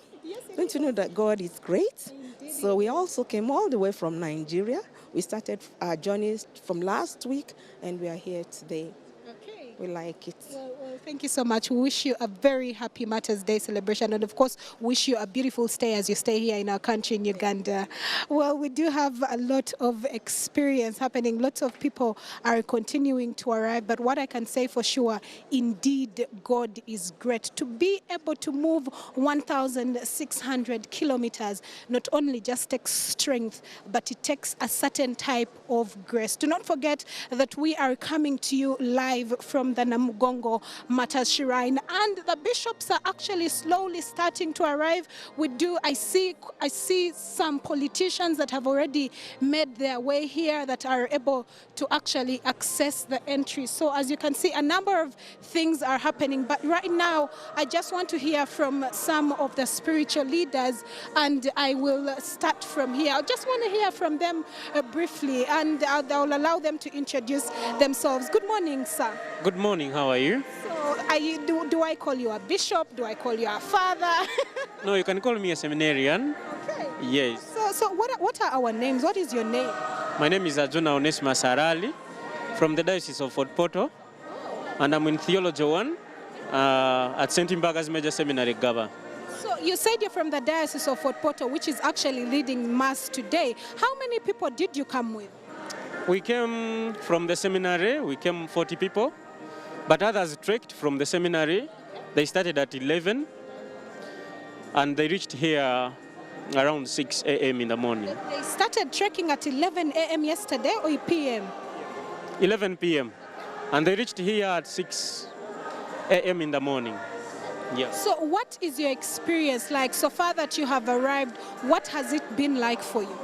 Speaker 9: Don't you know that God is great? So we also came all the way from Nigeria. We started our journeys from last week, and we are here today.
Speaker 3: Okay.
Speaker 9: We like it.
Speaker 3: Well, thank you so much. We wish you a very happy Martyrs Day celebration, and of course, wish you a beautiful stay as you stay here in our country in Uganda. Well, we do have a lot of experience happening. Lots of people are continuing to arrive, but what I can say for sure, indeed, God is great. To be able to move 1,600 kilometers not only just takes strength, but it takes a certain type of grace. Do not forget that we are coming to you live from the Namugongo Martyrs Shrine, and the bishops are actually slowly starting to arrive. I see some politicians that have already made their way here that are able to actually access the entry. So as you can see, a number of things are happening, but right now I just want to hear from some of the spiritual leaders, and I will start from here. I just want to hear from them briefly, and I'll allow them to introduce themselves. Good morning, sir.
Speaker 6: Good morning, how are you?
Speaker 3: So do I call you a bishop? Do I call you a father?
Speaker 6: No, you can call me a seminarian.
Speaker 3: Okay.
Speaker 6: Yes.
Speaker 3: So what are our names? What is your name?
Speaker 6: My name is Ajuna Onesmus Arali from the Diocese of Fort Portal, and I'm in Theology 1 at St. Mbaga's Major Seminary, Gaba.
Speaker 3: So you said you're from the Diocese of Fort Portal, which is actually leading Mass today. How many people did you come with?
Speaker 6: We came from the seminary, we came 40 people, but others trekked from the seminary. They started at 11, and they reached here around 6 a.m. in the morning.
Speaker 3: They started trekking at 11 a.m. yesterday or p.m.?
Speaker 6: 11 p.m. And they reached here at 6 a.m. in the morning. Yeah.
Speaker 3: So what is your experience like so far that you have arrived? What has it been like for you?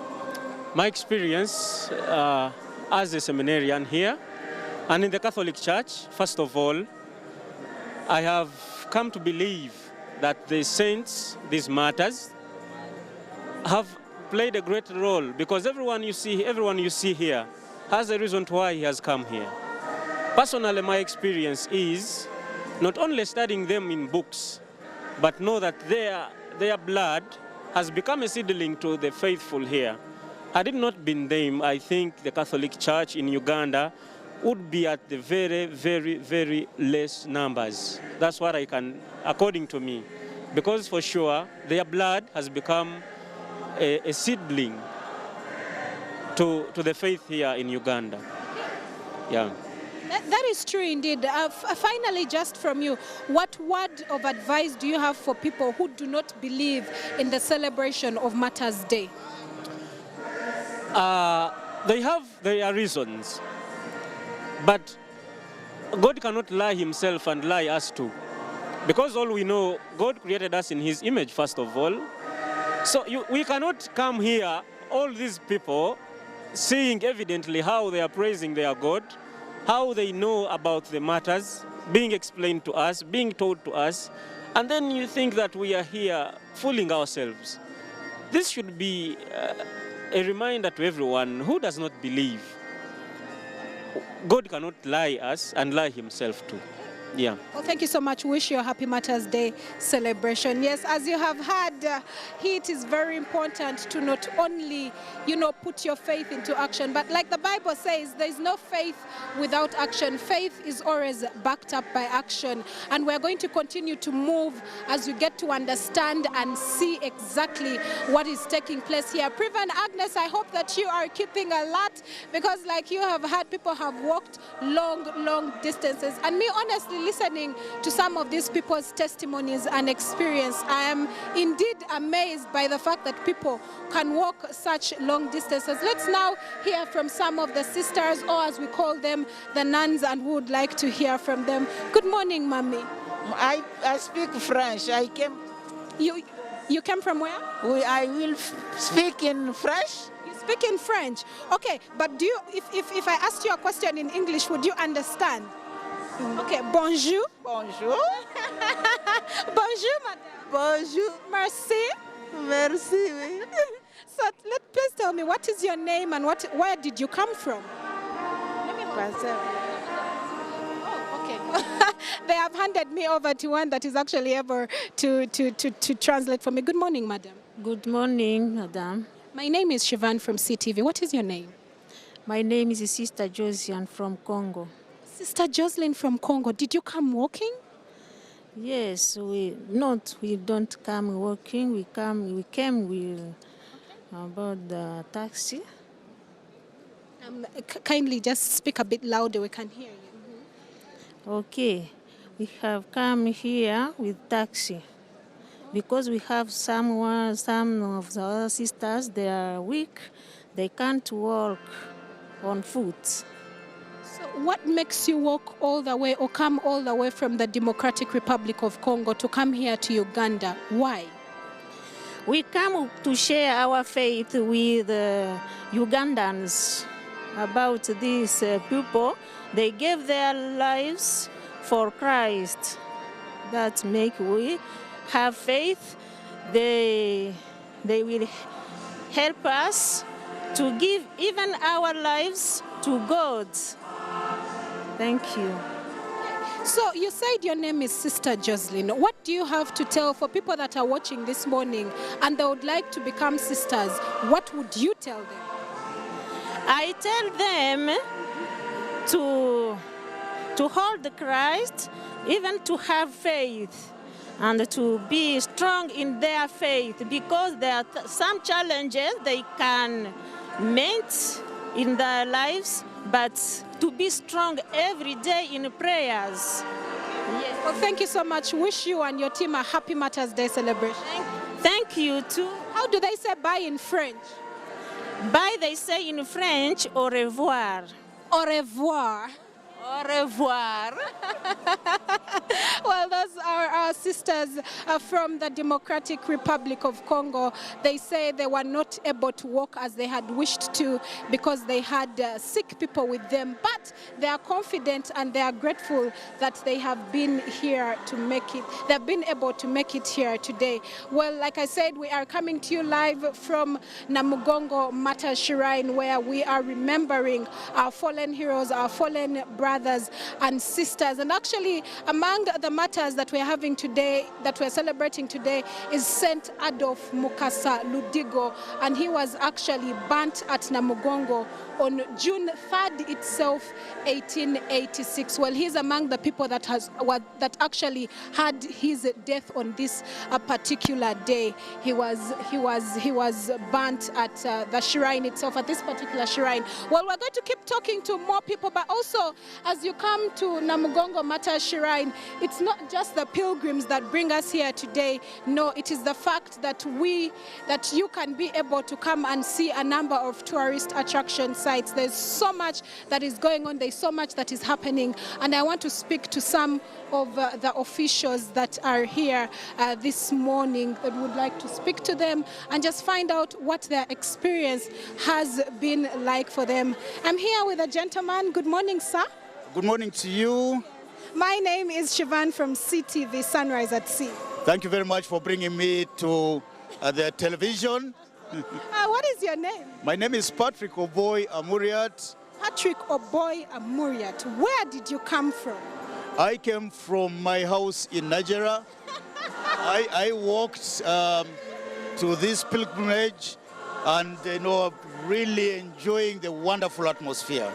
Speaker 6: My experience as a seminarian here and in the Catholic Church, first of all, I have come to believe that the saints, these martyrs, have played a great role, because everyone you see here has a reason why he has come here. Personally, my experience is not only studying them in books, but know that their blood has become a seedling to the faithful here. Had it not been them, I think the Catholic Church in Uganda would be at the very, very, very less numbers. That's what I can, according to me. Because for sure, their blood has become a seedling to the faith here in Uganda. Yeah.
Speaker 3: That is true indeed. Finally, just from you, what word of advice do you have for people who do not believe in the celebration of Martyrs Day?
Speaker 6: They have their reasons, but God cannot lie himself and lie us too. Because all we know, God created us in his image, first of all. So we cannot come here, all these people,
Speaker 10: seeing evidently how they are praising their God, how they know about the matters, being explained to us, being told to us, and then you think that we are here fooling ourselves. This should be a reminder to everyone who does not believe. God cannot lie us and lie himself too. Yeah.
Speaker 3: Well, thank you so much. Wish you a happy Martyrs Day celebration. Yes, as you have heard, it is very important to not only, put your faith into action, but like the Bible says, there is no faith without action. Faith is always backed up by action. And we're going to continue to move as we get to understand and see exactly what is taking place here. Priva and Agnes, I hope that you are keeping alert, because like you have heard, people have walked long distances. And me, honestly, listening to some of these people's testimonies and experience, I am indeed amazed by the fact that people can walk such long distances. Let's now hear from some of the sisters, or as we call them, the nuns, and we would like to hear from them. Good morning, Mommy.
Speaker 11: I speak French. I came.
Speaker 3: You came from where?
Speaker 11: I will speak in French.
Speaker 3: You speak in French. Okay, but do you, if I asked you a question in English, would you understand? Okay, bonjour.
Speaker 11: Bonjour.
Speaker 3: Bonjour, madame.
Speaker 11: Bonjour.
Speaker 3: Merci.
Speaker 11: Merci, oui.
Speaker 3: So please tell me, what is your name and where did you come from? Oh, okay. They have handed me over to one that is actually able to translate for me. Good morning, madam.
Speaker 12: Good morning, madam.
Speaker 3: My name is Siobhan from CTV. What is your name?
Speaker 12: My name is Sister Josiane from Congo.
Speaker 3: Sister Jocelyn from Congo, did you come walking?
Speaker 12: Yes, we don't come walking. We came with about the taxi.
Speaker 3: Kindly just speak a bit louder. We can hear you.
Speaker 12: Okay, we have come here with taxi because we have some of the other sisters. They are weak. They can't walk on foot.
Speaker 3: So what makes you walk all the way or come all the way from the Democratic Republic of Congo to come here to Uganda? Why?
Speaker 12: We come to share our faith with Ugandans about these people. They gave their lives for Christ. That make we have faith. They will help us to give even our lives to God. Thank you.
Speaker 3: So you said your name is Sister Jocelyn. What do you have to tell for people that are watching this morning and they would like to become sisters? What would you tell them?
Speaker 12: I tell them to hold Christ, even to have faith and to be strong in their faith, because there are some challenges they can meet in their lives, but to be strong every day in prayers.
Speaker 3: Yes. Well, thank you so much. Wish you and your team a happy Martyrs Day celebration.
Speaker 12: Thank you too.
Speaker 3: How do they say bye in French?
Speaker 12: Bye, they say in French, au revoir.
Speaker 3: Au revoir.
Speaker 12: Au revoir.
Speaker 3: Well, those are our sisters from the Democratic Republic of Congo. They say they were not able to walk as they had wished to because they had sick people with them, but they are confident and they are grateful that they have been here to make it. They have been able to make it here today. Well, like I said, we are coming to you live from Namugongo Martyrs Shrine, where we are remembering our fallen heroes, our fallen brothers and sisters. And actually, among the martyrs that we're having today, that we're celebrating today, is Saint Adolf Mukasa Ludigo, and he was actually burnt at Namugongo on June 3rd itself, 1886. Well, he's among the people that actually had his death on this particular day. He was burnt at the shrine itself, at this particular shrine. Well, we're going to keep talking to more people, but also as you come to Namugongo Martyrs Shrine, shrine, it's not just the pilgrims that bring us here today. No, it is the fact that you can be able to come and see a number of tourist attraction sites. There's so much that is going on. There's so much that is happening. And I want to speak to some of the officials that are here this morning that would like to speak to them and just find out what their experience has been like for them. I'm here with a gentleman. Good morning, sir.
Speaker 13: Good morning to you.
Speaker 3: My name is Siobhan from CTV, Sunrise at Sea.
Speaker 13: Thank you very much for bringing me to the television.
Speaker 3: What is your name?
Speaker 13: My name is Patrick Oboy Amuriat.
Speaker 3: Patrick Oboy Amuriat. Where did you come from?
Speaker 13: I came from my house in Nigeria. I walked to this pilgrimage and really enjoying the wonderful atmosphere.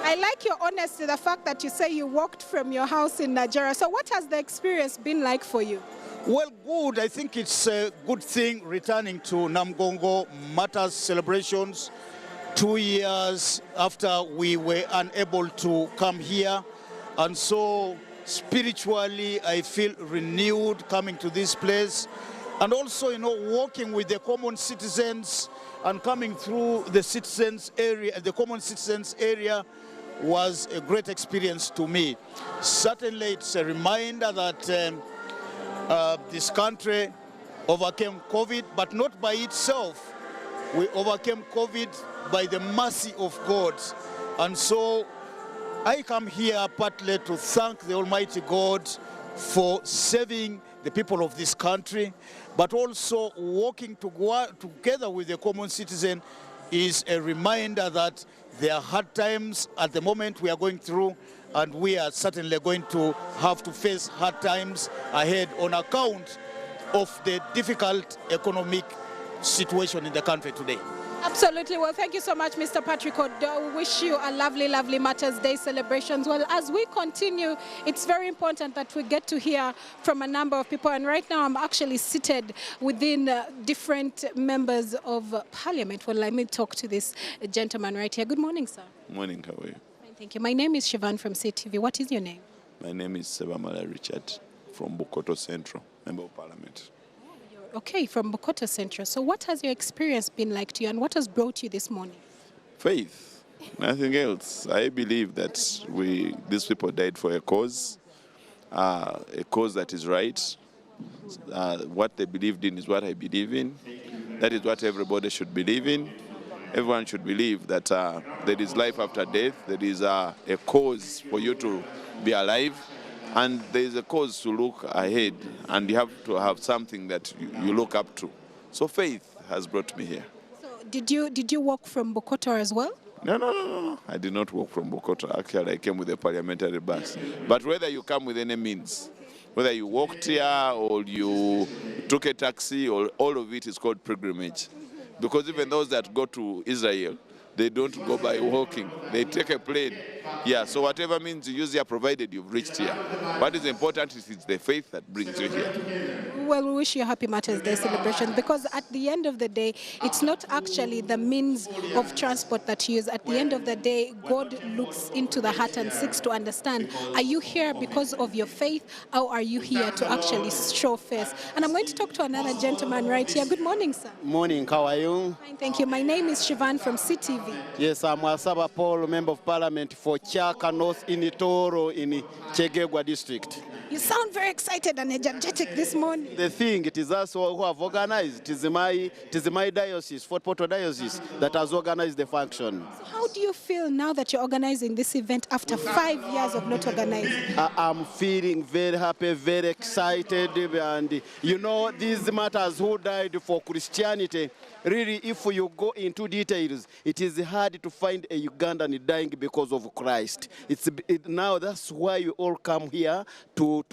Speaker 3: I like your honesty, the fact that you say you walked from your house in Nigeria. So what has the experience been like for you?
Speaker 13: Well, good. I think it's a good thing returning to Namgongo Martyrs celebrations 2 years after we were unable to come here. And so spiritually, I feel renewed coming to this place. And also, walking with the common citizens and coming through the citizens area, the common citizens area was a great experience to me. Certainly, it's a reminder that this country overcame COVID, but not by itself. We overcame COVID by the mercy of God. And so I come here partly to thank the Almighty God for saving the people of this country, but also working together with the common citizen is a reminder that there are hard times at the moment we are going through, and we are certainly going to have to face hard times ahead on account of the difficult economic situation in the country today.
Speaker 3: Absolutely. Well, thank you so much, Mr. Patrick. We wish you a lovely, lovely Martyrs Day celebrations. Well, as we continue, it's very important that we get to hear from a number of people. And right now, I'm actually seated within different members of Parliament. Well, let me talk to this gentleman right here. Good morning, sir.
Speaker 14: Morning, how are you?
Speaker 3: Fine, thank you. My name is Siobhan from CTV. What is your name?
Speaker 14: My name is Sebamala Richard from Bukoto Central, Member of Parliament.
Speaker 3: Okay, from Bukoto Central. So what has your experience been like to you, and what has brought you this morning?
Speaker 14: Faith, nothing else. I believe that these people died for a cause that is right. What they believed in is what I believe in. That is what everybody should believe in. Everyone should believe that there is life after death. There is a cause for you to be alive. And there is a cause to look ahead, and you have to have something that you look up to. So faith has brought me here.
Speaker 3: So did you walk from Bukoto as well?
Speaker 14: No. I did not walk from Bukoto. Actually, I came with a parliamentary bus. But whether you come with any means, whether you walked here or you took a taxi, or all of it is called pilgrimage. Because even those that go to Israel, they don't go by walking. They take a plane. Yeah, so whatever means you use here, provided you've reached here. What is important is it's the faith that brings you here.
Speaker 3: Well, we wish you a happy Martyrs Day celebration, because at the end of the day, it's not actually the means of transport that you use. At the end of the day, God looks into the heart and seeks to understand, are you here because of your faith, or are you here to actually show face? And I'm going to talk to another gentleman right here. Good morning, sir.
Speaker 15: Morning, how are you?
Speaker 3: Fine, thank you. My name is Siobhan from CTV.
Speaker 15: Yes, I'm Wasaba Paul, Member of Parliament for Chaka North in Toro in Chegegwa district.
Speaker 3: You sound very excited and energetic this morning.
Speaker 15: The thing, it is us who have organized. It is my diocese, Fort Portal Diocese, that has organized the function.
Speaker 3: So how do you feel now that you're organizing this event after 5 years of not organizing?
Speaker 15: I'm feeling very happy, very excited. And these martyrs who died for Christianity, really, if you go into details, it is hard to find a Ugandan dying because of Christ. Now that's why you all come here to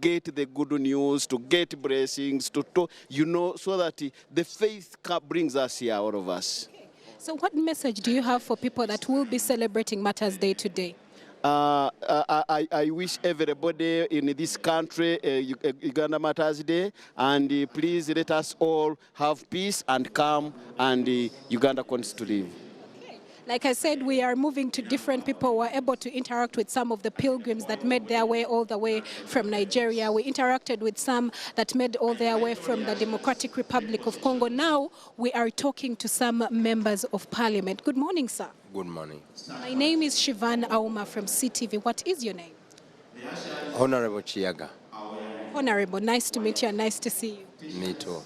Speaker 15: get the good news, to get blessings, so that the faith brings us here, all of us.
Speaker 3: Okay. So what message do you have for people that will be celebrating Martyrs Day today?
Speaker 15: I wish everybody in this country Uganda Martyrs Day, and please let us all have peace and calm, and Uganda continues to live.
Speaker 3: Like I said, we are moving to different people who are able to interact with some of the pilgrims that made their way all the way from Nigeria. We interacted with some that made all their way from the Democratic Republic of Congo. Now we are talking to some members of parliament. Good morning, sir.
Speaker 16: Good morning.
Speaker 3: My name is Shivan Auma from CTV. What is your name?
Speaker 16: Honorable Chiaga.
Speaker 3: Honorable, nice to meet you and nice to see you.
Speaker 16: Me too.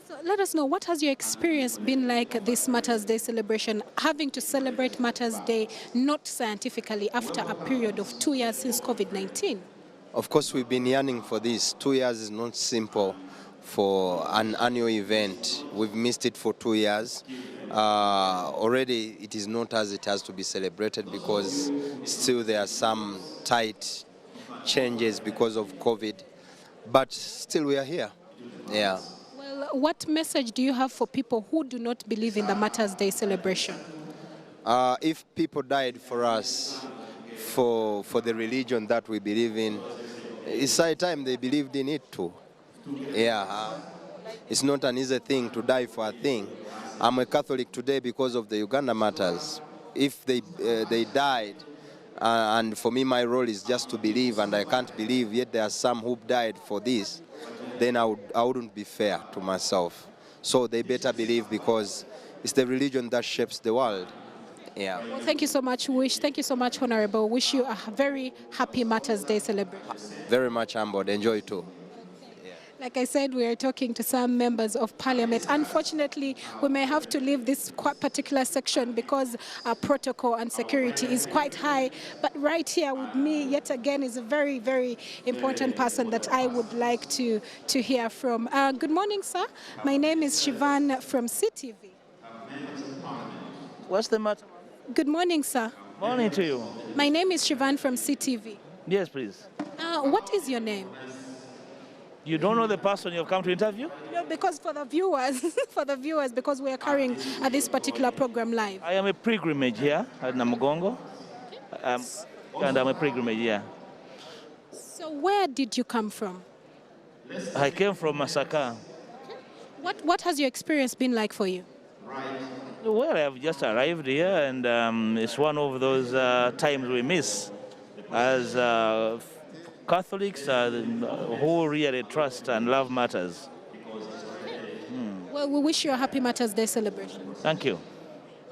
Speaker 3: So let us know, what has your experience been like this Martyrs Day celebration, having to celebrate Martyrs Day not scientifically after a period of 2 years since COVID-19?
Speaker 16: Of course, we've been yearning for this. 2 years is not simple for an annual event. We've missed it for 2 years. Already it is not as it has to be celebrated because still there are some tight changes because of COVID. But still we are here. Yeah.
Speaker 3: Well, what message do you have for people who do not believe in the Martyrs Day celebration?
Speaker 16: If people died for us, for the religion that we believe in, it's high time they believed in it too. Yeah. It's not an easy thing to die for a thing. I'm a Catholic today because of the Uganda Martyrs. If they died, and for me my role is just to believe, and I can't believe, yet there are some who died for this, then I wouldn't be fair to myself. So they better believe because it's the religion that shapes the world. Yeah.
Speaker 3: Well, thank you so much, Thank you so much, Honorable. Wish you a very happy Martyrs Day celebration.
Speaker 16: Very much humbled. Enjoy too.
Speaker 3: Like I said, we are talking to some members of parliament. Unfortunately, we may have to leave this particular section because our protocol and security is quite high. But right here with me, yet again, is a very, very important person that I would like to hear from. Good morning, sir. My name is Shivan from CTV.
Speaker 17: What's the matter?
Speaker 3: Good morning, sir.
Speaker 17: Morning to you.
Speaker 3: My name is Shivan from CTV.
Speaker 17: Yes, please.
Speaker 3: What is your name?
Speaker 17: You don't know the person you've come to interview?
Speaker 3: No, because for the viewers, because we are carrying this particular program live.
Speaker 17: I am a pilgrimage here at Namugongo, and I'm a pilgrimage here.
Speaker 3: So where did you come from?
Speaker 17: I came from Masaka.
Speaker 3: What has your experience been like for you?
Speaker 17: Well, I have just arrived here, and it's one of those times we miss as Catholics who really trust and love Martyrs.
Speaker 3: Well, we wish you a happy Martyrs Day celebration.
Speaker 17: Thank you.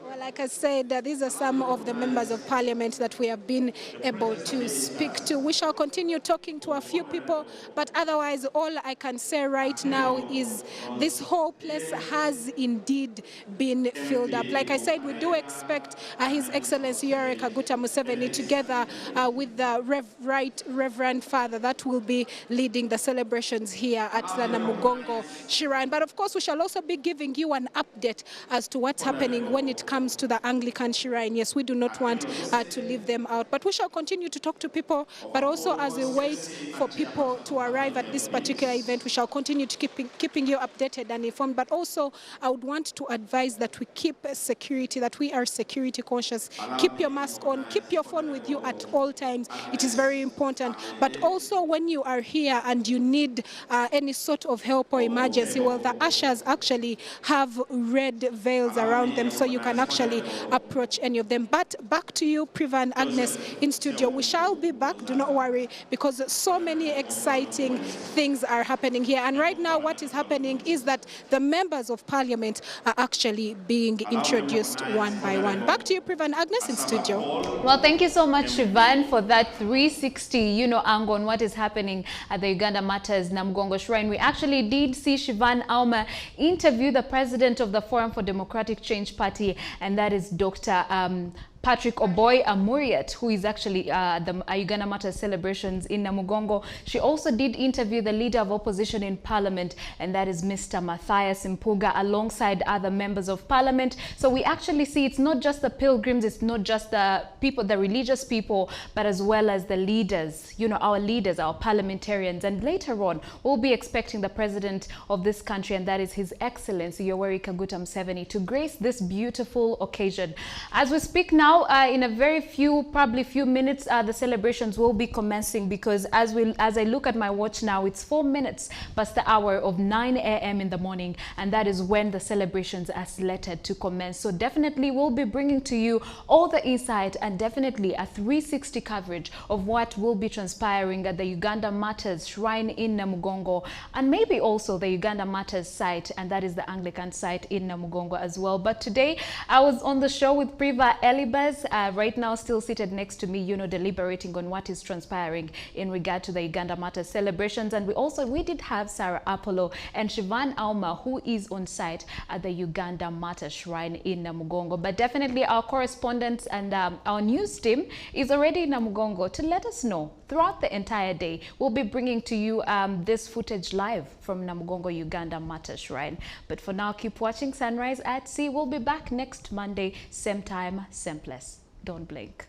Speaker 3: Well, like I said, these are some of the members of parliament that we have been able to speak to. We shall continue talking to a few people, but otherwise all I can say right now is this whole place has indeed been filled up. Like I said, we do expect His Excellency Yoweri Kaguta Museveni together with the Right Reverend Father that will be leading the celebrations here at the Namugongo Shrine. But of course, we shall also be giving you an update as to what's happening when it comes to the Anglican Shrine. Yes, we do not want to leave them out, but we shall continue to talk to people, but also as we wait for people to arrive at this particular event, we shall continue to keeping you updated and informed. But also, I would want to advise that we keep security, that we are security conscious. Keep your mask on, keep your phone with you at all times. It is very important. But also, when you are here and you need any sort of help or emergency, well, the ushers actually have red veils around them, so you can actually approach any of them. But back to you, Priva and Agnes in studio. We shall be back, do not worry, because so many exciting things are happening here. And right now what is happening is that the members of parliament are actually being introduced one by one. Back to you, Priva and Agnes in studio.
Speaker 1: Well, thank you so much, Shivan, for that 360, angle on what is happening at the Uganda Martyrs Namugongo Shrine. We actually did see Shivan Auma interview the president of the Forum for Democratic Change Party, and that is Dr. Patrick Oboy Amuriat, who is actually the Uganda Martyrs celebrations in Namugongo. She also did interview the leader of opposition in parliament, and that is Mr. Matthias Mpuga, alongside other members of parliament. So we actually see it's not just the pilgrims, it's not just the people, the religious people, but as well as the leaders, our leaders, our parliamentarians. And later on, we'll be expecting the president of this country, and that is His Excellency Yoweri Kaguta Museveni, to grace this beautiful occasion. As we speak now, now, in a very probably few minutes, the celebrations will be commencing, because as I look at my watch now, it's 4 minutes past the hour of 9 a.m. in the morning, and that is when the celebrations are slated to commence. So definitely we'll be bringing to you all the insight and definitely a 360 coverage of what will be transpiring at the Uganda Martyrs Shrine in Namugongo, and maybe also the Uganda Martyrs site, and that is the Anglican site in Namugongo as well. But today I was on the show with Priva Elibas, right now still seated next to me, deliberating on what is transpiring in regard to the Uganda Martyrs celebrations. And we did have Sarah Apollo and Shivan Auma, who is on site at the Uganda Martyrs Shrine in Namugongo. But definitely our correspondents and our news team is already in Namugongo to let us know throughout the entire day. We'll be bringing to you this footage live from Namugongo Uganda Martyrs Shrine. But for now, keep watching Sunrise at Sea. We'll be back next Monday, same time, same place. Don't blink.